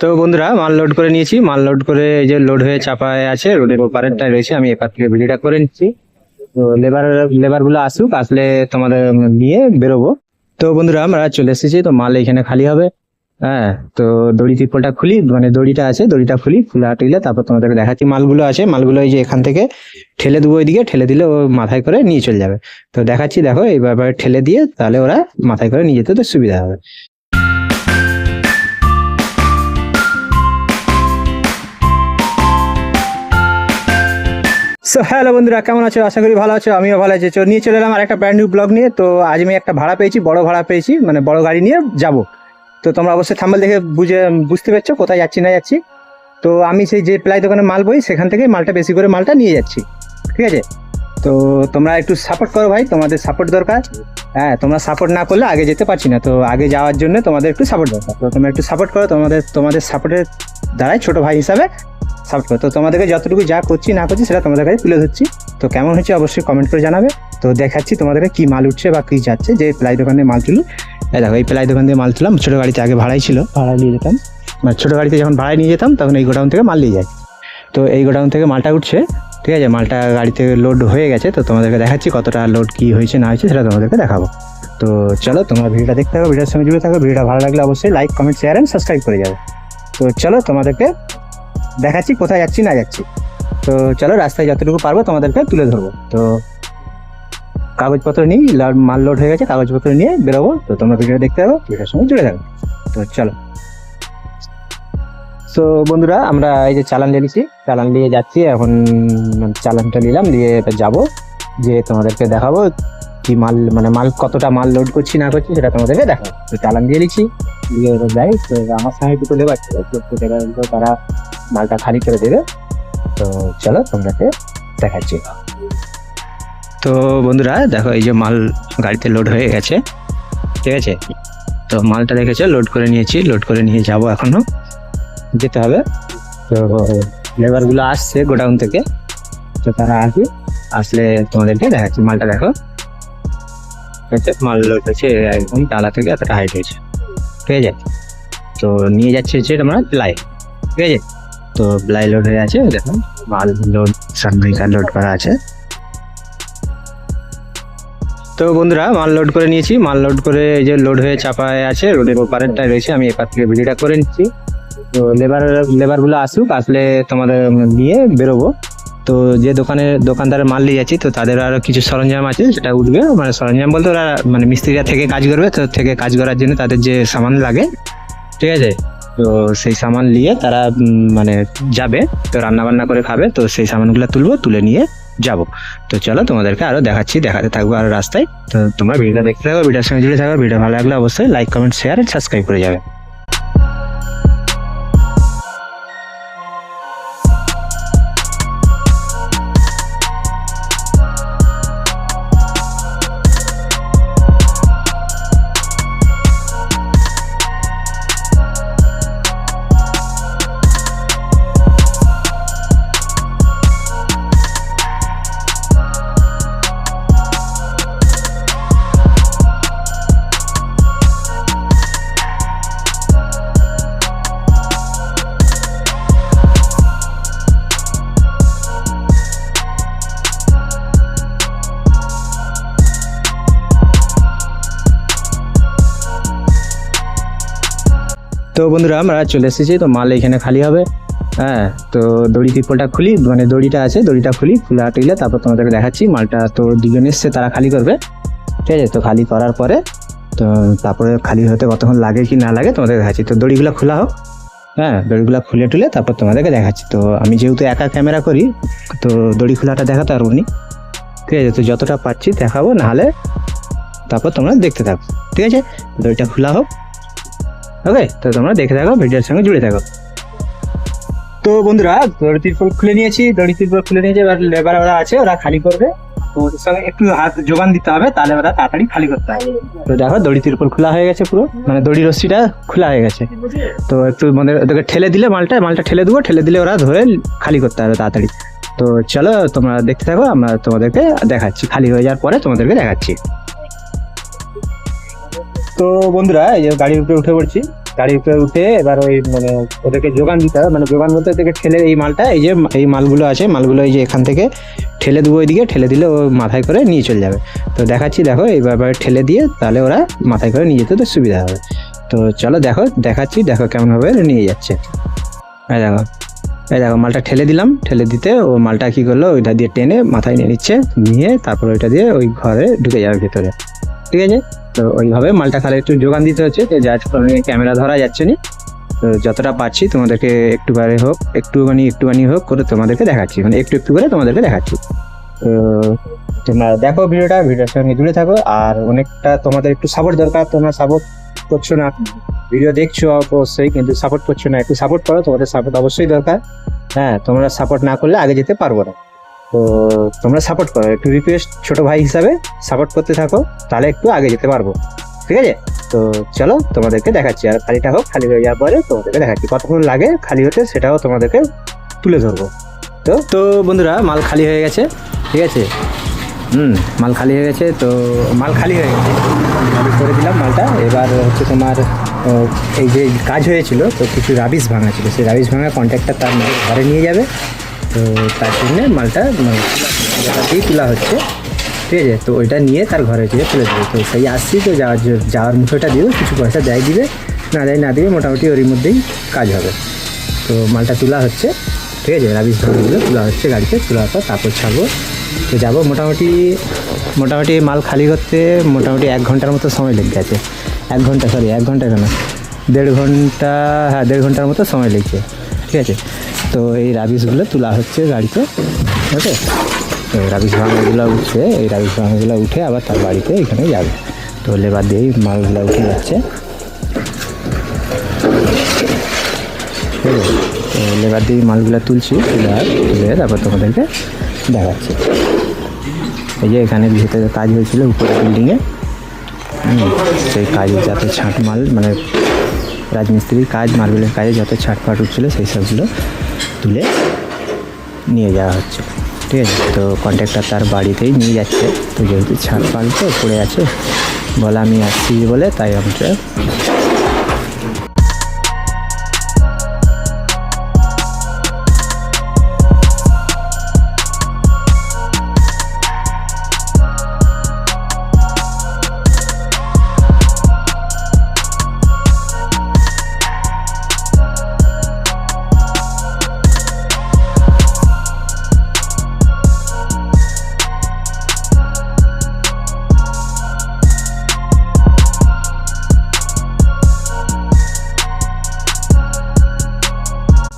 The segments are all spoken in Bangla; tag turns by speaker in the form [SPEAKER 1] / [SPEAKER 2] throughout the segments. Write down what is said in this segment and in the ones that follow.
[SPEAKER 1] তো বন্ধুরা মাল লোড করে নিয়েছি, মাল লোড করে এই যে লোড হয়ে চাপায় আছে, রোডের ওপারেরটাই রয়েছে। আমি এপার থেকে ভিডিওটা করে নিচ্ছি। তো লেবার গুলো আসুক, আসলে তোমাদের নিয়ে বেরোবো। তো বন্ধুরা আমরা চলে এসেছি, তো মাল এখানে খালি হবে। হ্যাঁ, তো দড়ি ত্রিপলটা খুলি, মানে দড়িটা আছে, দড়িটা খুলি, খোলা টুলে তারপর তোমাদেরকে দেখাচ্ছি। মালগুলো আছে, মালগুলো এই যে এখান থেকে ঠেলে দেবো, ওইদিকে ঠেলে দিলে ও মাথায় করে নিয়ে চলে যাবে। তো দেখাচ্ছি, দেখো এইভাবে ঠেলে দিয়ে তাহলে ওরা মাথায় করে নিয়ে যেতে তো সুবিধা হবে। সো হ্যালো বন্ধুরা, কেমন আছো? আশা করি ভালো আছো, আমিও ভালো আছি। নিয়ে চলে এলাম আর একটা ব্র্যান্ড নিউ ব্লগ নিয়ে। তো আজ আমি একটা ভাড়া পেয়েছি, বড় ভাড়া পেয়েছি, মানে বড় গাড়ি নিয়ে যাব। তো তোমরা অবশ্যই থাম্বনেল দেখে বুঝতে পারছো কোথায় যাচ্ছি না যাচ্ছি। তো আমি সেই যে প্লাই দোকানে মাল বই, সেখান থেকে মালটা বেশি করে মালটা নিয়ে যাচ্ছি, ঠিক আছে? তো তোমরা একটু সাপোর্ট করো ভাই, তোমাদের সাপোর্ট দরকার। হ্যাঁ, তোমরা সাপোর্ট না করলে আগে যেতে পারছি না। তো আগে যাওয়ার জন্য তোমাদের একটু সাপোর্ট দরকার। তো তোমরা একটু সাপোর্ট করো, তোমাদের সাপোর্টের দ্বারাই ছোট ভাই হিসাবে সাপোর্ট করো। তো তোমাদেরকে যতটুকু যা করছি না করছি সেটা তোমাদের কাছে তুলে ধরছি। তো কেমন হচ্ছে অবশ্যই কমেন্ট করে জানাবে। তো দেখাচ্ছি তোমাদেরকে কি মাল উঠছে বা কি যাচ্ছে। যে প্লাই দোকানে মাল তুলি, এই দেখো এই প্লাই দোকান দিয়ে মাল তুলাম। ছোটো গাড়িতে আগে ভাড়াই ছিল, ভাড়ায় নিয়ে যেতাম, মানে ছোটো গাড়িতে যখন ভাড়ায় নিয়ে যেতাম তখন এই গোডাউন থেকে মাল নিয়ে যাই। তো এই গোডাউন থেকে মালটা উঠছে, ঠিক আছে? মালটা গাড়িতে লোড হয়ে গেছে। তো তোমাদেরকে দেখাচ্ছি কতটা লোড কি হয়েছে না হয়েছে সেটা তোমাদেরকে দেখাবো। তো চলো তোমরা ভিডিওটা দেখতে থাকো, ভিডিওর সঙ্গে জুড়ে থাকো। ভিডিওটা ভালো লাগলে অবশ্যই like, comment, share and subscribe করে যাবে। তো চলো তোমাদেরকে দেখাচ্ছি কোথায় যাচ্ছি না যাচ্ছি। তো চলো রাস্তায় যতটুকু পারবো তোমাদেরকে তুলে ধরবো। তো কাগজপত্র নিই, মাল লোড হয়ে গেছে, কাগজপত্র নিয়ে বেরোবো। তো তোমরা ভিডিও দেখতে থাকো, ভিডিওর সঙ্গে জুড়ে থাকো। তো চলো। তো বন্ধুরা আমরা এই যে চালান নিয়ে নিচ্ছি, চালান নিয়ে যাচ্ছি এখন। চালানটা নিলাম, নিয়ে যাবো, যে তোমাদেরকে দেখাবো কি মাল, মানে মাল কতটা মাল লোড করছি না করছি সেটা তোমাদেরকে দেখাবো। তো চালান দিয়ে নিচ্ছি, দিয়ে যাই। তো আমার সঙ্গে দুটো লেবার ছিল, তারা মালটা খালি করে দেবে। তো চলো তোমাদেরকে দেখাচ্ছি। তো বন্ধুরা দেখো এই যে মাল গাড়িতে লোড হয়ে গেছে, ঠিক আছে? তো মালটা দেখেছো লোড করে নিয়েছি, লোড করে নিয়ে যাব, এখনো যেতে হবে। তো লেবারগুলো আসছে গোডাউন থেকে, তো তারা আসলে তোমাদেরকে দেখাচ্ছি। মালটা দেখো, মাল লোড হয়েছে একদম ডালা থেকে এতটা হাইট হয়েছে, ঠিক আছে? তো নিয়ে যাচ্ছে হচ্ছে তোমরা প্লাই, ঠিক আছে? তো প্লাই লোড হয়ে আছে, দেখো মাল লোড, সানমাইকার লোড করা আছে। তো বন্ধুরা মাল লোড করে নিয়েছি, মাল লোড করে এই যে লোড হয়ে চাপায় আছে, রোডের ওপারেরটাই রয়েছে। আমি এপার থেকে ভিডিওটা করে নিচ্ছি। তো লেবারগুলো আসুক, আসলে তোমাদের নিয়ে বেরোবো। তো যে দোকানদারের মাল নিয়ে যাচ্ছি, তো তাদের আরো কিছু সরঞ্জাম আছে সেটা উঠবে। মানে সরঞ্জাম বলতে ওরা মানে মিস্ত্রিরা থেকে কাজ করবে, তো থেকে কাজ করার জন্য তাদের যে সামান লাগে, ঠিক আছে? তো সেই সামান নিয়ে তারা মানে যাবে, তো রান্না বান্না করে খাবে। তো সেই সামানগুলো তুলবো, তুলে নিয়ে যাব। তো চলো তোমাদেরকে আরো দেখাতে থাকবো আরো রাস্তায়। তো তোমরা ভিডিওটা দেখতে থাকো, ভিডিওর সঙ্গে জুড়ে থাকো। ভিডিও ভালো লাগলে অবশ্যই like, comment, share and subscribe করে যাবে। তো বন্ধুরা আমরা চলে এসেছি, তো মাল এখানে খালি হবে। হ্যাঁ, তো দড়ি ত্রিপলটা খুলি, মানে দড়িটা আছে, দড়িটা খুলি, খোলা টুলে তারপর তোমাদেরকে দেখাচ্ছি। মালটা তো দুজন এসছে, তারা খালি করবে, ঠিক আছে? তো খালি করার পরে তো তারপরে খালি হতে কতক্ষণ লাগে কি না লাগে তোমাদের দেখাচ্ছি। তো দড়িগুলো খোলা হোক, হ্যাঁ, দড়িগুলো খুলে টুলে তারপর তোমাদেরকে দেখাচ্ছি। তো আমি যেহেতু একা ক্যামেরা করি, তো দড়ি খোলাটা দেখাতে পারবো নি, ঠিক আছে? তো যতটা পাচ্ছি দেখাবো, নাহলে তারপর তোমরা দেখতে থাকো, ঠিক আছে? দড়িটা খোলা হোক, ওকে? তো তোমরা দেখে থাকো, ভিডিওর সঙ্গে জুড়ে থাকো। তো বন্ধুরা দড়ি ত্রিপল খুলে নিয়েছি, এবার লেবার ওরা আছে, ওরা খালি করবে। তো ওদের সঙ্গে একটু হাত যোগান দিতে হবে, তাহলে ওরা তাড়াতাড়ি খালি করতে হবে। তো দেখো দড়ি ত্রিপল খোলা হয়ে গেছে পুরো, মানে দড়ি রশ্মিটা খোলা হয়ে গেছে। তো একটু মানে ওদেরকে ঠেলে দিলে মালটা ঠেলে দেবো, ঠেলে দিলে ওরা ধরে খালি করতে হবে তাড়াতাড়ি। তো চলো তোমরা দেখতে থাকো, আমরা তোমাদেরকে দেখাচ্ছি, খালি হয়ে যাওয়ার পরে তোমাদেরকে দেখাচ্ছি। তো বন্ধুরা এই যে গাড়ির উপরে উঠে পড়ছি, গাড়ির উপরে উঠে এবার ওই মানে ওদেরকে যোগান দিতে হবে, মানে যোগান বলতে ওদেরকে ঠেলে এই মালটা, এই যে এই মালগুলো আছে, মালগুলো এই যে এখান থেকে ঠেলে দেবো, ওইদিকে ঠেলে দিলে ও মাথায় করে নিয়ে চলে যাবে। তো দেখাচ্ছি, দেখো এইভাবে ঠেলে দিয়ে তাহলে ওরা মাথায় করে নিয়ে যেতে তো সুবিধা হবে। তো চলো দেখো, দেখাচ্ছি, দেখো কেমনভাবে নিয়ে যাচ্ছে। এই দেখো মালটা ঠেলে দিলাম, ঠেলে দিতে ও মালটা কী করলো, ওইটা দিয়ে টেনে মাথায় নিয়ে নিচ্ছে, নিয়ে তারপর ওইটা দিয়ে ওই ঘরে ঢুকে যাবে ভেতরে, ঠিক আছে। তো ওইভাবে মালটা খালি একটু যোগান দিতে হচ্ছে, তো যার কারণে ক্যামেরা ধরা যাচ্ছে না। তো যতটা পারছি তোমাদেরকে একটুখানি হোক করে তোমাদেরকে দেখাচ্ছি, মানে একটু করে তোমাদেরকে দেখাচ্ছি। তো তোমরা দেখো ভিডিওটার সঙ্গে জুড়ে থাকো। আর অনেকটা তোমাদের একটু সাপোর্ট দরকার, তোমরা সাপোর্ট করছো না, ভিডিও দেখছো অবশ্যই কিন্তু সাপোর্ট করছো না, একটু সাপোর্ট করো, তোমাদের সাপোর্ট অবশ্যই দরকার। হ্যাঁ, তোমরা সাপোর্ট না করলে আগে যেতে পারবো না। তো তোমরা সাপোর্ট করো, একটু রিকোয়েস্ট, ছোট ভাই হিসাবে সাপোর্ট করতে থাকো, তাহলে একটু আগে যেতে পারবো, ঠিক আছে। তো চলো তোমাদেরকে দেখাচ্ছি, আর খালিটা হোক, খালি হয়ে যাওয়ার পরে তোমাদেরকে দেখাচ্ছি কতক্ষণ লাগে খালি হতে, সেটাও তোমাদেরকে তুলে ধরবো। তো বন্ধুরা মাল খালি হয়ে গেছে, ঠিক আছে। মাল খালি হয়ে গেছে, তো মাল খালি হয়ে গেছে, আমি করে দিলাম মালটা। এবার হচ্ছে তোমার এই যে কাজ হয়েছিল, তো কিছু রাবিশ ভাঙা ছিল, সেই রাবিশ ভাঙা কন্ট্রাক্টর তার ঘরে নিয়ে যাবে। তো তার জন্যে মালটা দিয়ে তোলা হচ্ছে, ঠিক আছে। তো ওইটা নিয়ে তার ঘরে যেয়ে তুলে দেবে। তো সেই আসছি, তো যাওয়ার মুখোটা দিবে, কিছু পয়সা দিবে, না দিবে, মোটামুটি ওরই মধ্যেই কাজ হবে। তো মালটা তোলা হচ্ছে, ঠিক আছে, রাবিশ ভাঙাগুলো তোলা হচ্ছে গাড়িতে, তোলার পর তারপর ছাড়বো। তো যাবো, মোটামুটি মাল খালি করতে মোটামুটি 1 ঘন্টার মতো সময় লেগে গেছে। 1 ঘন্টা কেন, 1.5 ঘন্টা, হ্যাঁ 1.5 ঘন্টার মতো সময় লেগেছে, ঠিক আছে। তো এই রাবিশগুলো তোলা হচ্ছে গাড়িতে, ঠিক আছে। তো রাবিশ ভাঙাগুলো উঠছে, এই রাবিশ ভাঙাগুলো উঠে আবার তার বাড়িতে এখানে যাবে। তো লেবার দিয়েই মালগুলো উঠে যাচ্ছে, ঠিক আছে। তো লেবার দিয়ে মালগুলো তুলে তারপর তোমাদেরকে দেখাচ্ছি। এই যে এখানে ভিতরে কাজ হয়েছিল উপরে বিল্ডিংয়ে, সেই কাজে যত ছাঁট মাল, মানে রাজমিস্ত্রির কাজ, মার্বেলের কাজে যত ছাটপাট উঠছিলো সেই সবগুলো তুলে নিয়ে যাওয়া হচ্ছে, ঠিক আছে। তো কন্ট্রাক্টর তার বাড়িতেই নিয়ে যাচ্ছে। তো যেহেতু ছাটপাট তো পড়ে আছে, বলে আমি আসছি বলে, তাই আমাকে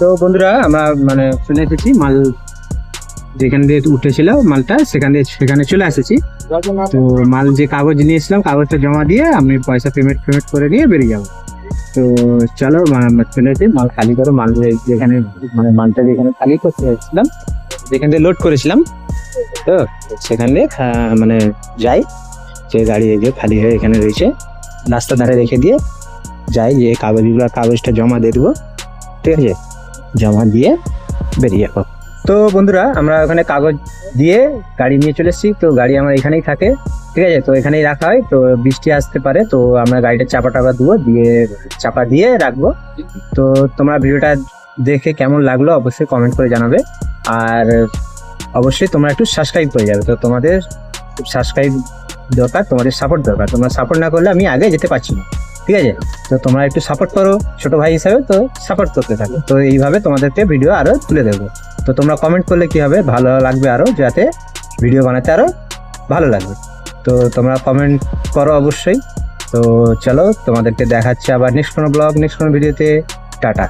[SPEAKER 1] তো বন্ধুরা আমরা মানে চলে এসেছি, মাল যেখান দিয়ে উঠেছিল মালটা সেখানে চলে এসেছি। তো মাল যে কাগজ নিয়েছিলাম, কাগজটা জমা দিয়ে আমি পয়সা পেমেন্ট করে দিয়ে বেরিয়ে যাবো। তো চলো চলে এসেছি, মাল খালি করো। মাল যেখানে মানে মালটা যেখানে খালি করতে এসেছিলাম, যেখান দিয়ে লোড করেছিলাম, তো সেখান দিয়ে মানে যাই, যে গাড়ি এই যে খালি হয়ে এখানে রয়েছে, রাস্তা ধারে রেখে দিয়ে যাই, যে কাগজটা জমা দিয়ে দেবো, ঠিক আছে। জমা দিয়ে বেরিয়ে যাবো। তো বন্ধুরা আমরা ওখানে কাগজ দিয়ে গাড়ি নিয়ে চলে এসেছি। তো গাড়ি আমার এখানেই থাকে, ঠিক আছে। তো এখানেই রাখা হয়, তো বৃষ্টি আসতে পারে, তো আমরা গাড়িটা চাপা দেবো, চাপা দিয়ে রাখবো। তো তোমরা ভিডিওটা দেখে কেমন লাগলো অবশ্যই কমেন্ট করে জানাবে। আর অবশ্যই তোমরা একটু সাবস্ক্রাইব করে যাবে। তো তোমাদের সাবস্ক্রাইব দরকার, তোমাদের সাপোর্ট দরকার। তোমরা সাপোর্ট না করলে আমি আগে যেতে পারছি না, ঠিক আছে। তো তোমরা একটু সাপোর্ট করো, ছোট ভাই হিসাবে তো সাপোর্ট করতে থাকো। তো এইভাবে তোমাদেরকে ভিডিও আরো তুলে দেবো। তো তোমরা কমেন্ট করলে কি হবে, ভালো লাগবে আরো, যাতে ভিডিও বানাতে আরো ভালো লাগবে। তো তোমরা কমেন্ট করো অবশ্যই। তো চলো তোমাদেরকে দেখাচ্ছি আবার নেক্সট কোনো ব্লগ, নেক্সট কোনো ভিডিওতে। টাটা।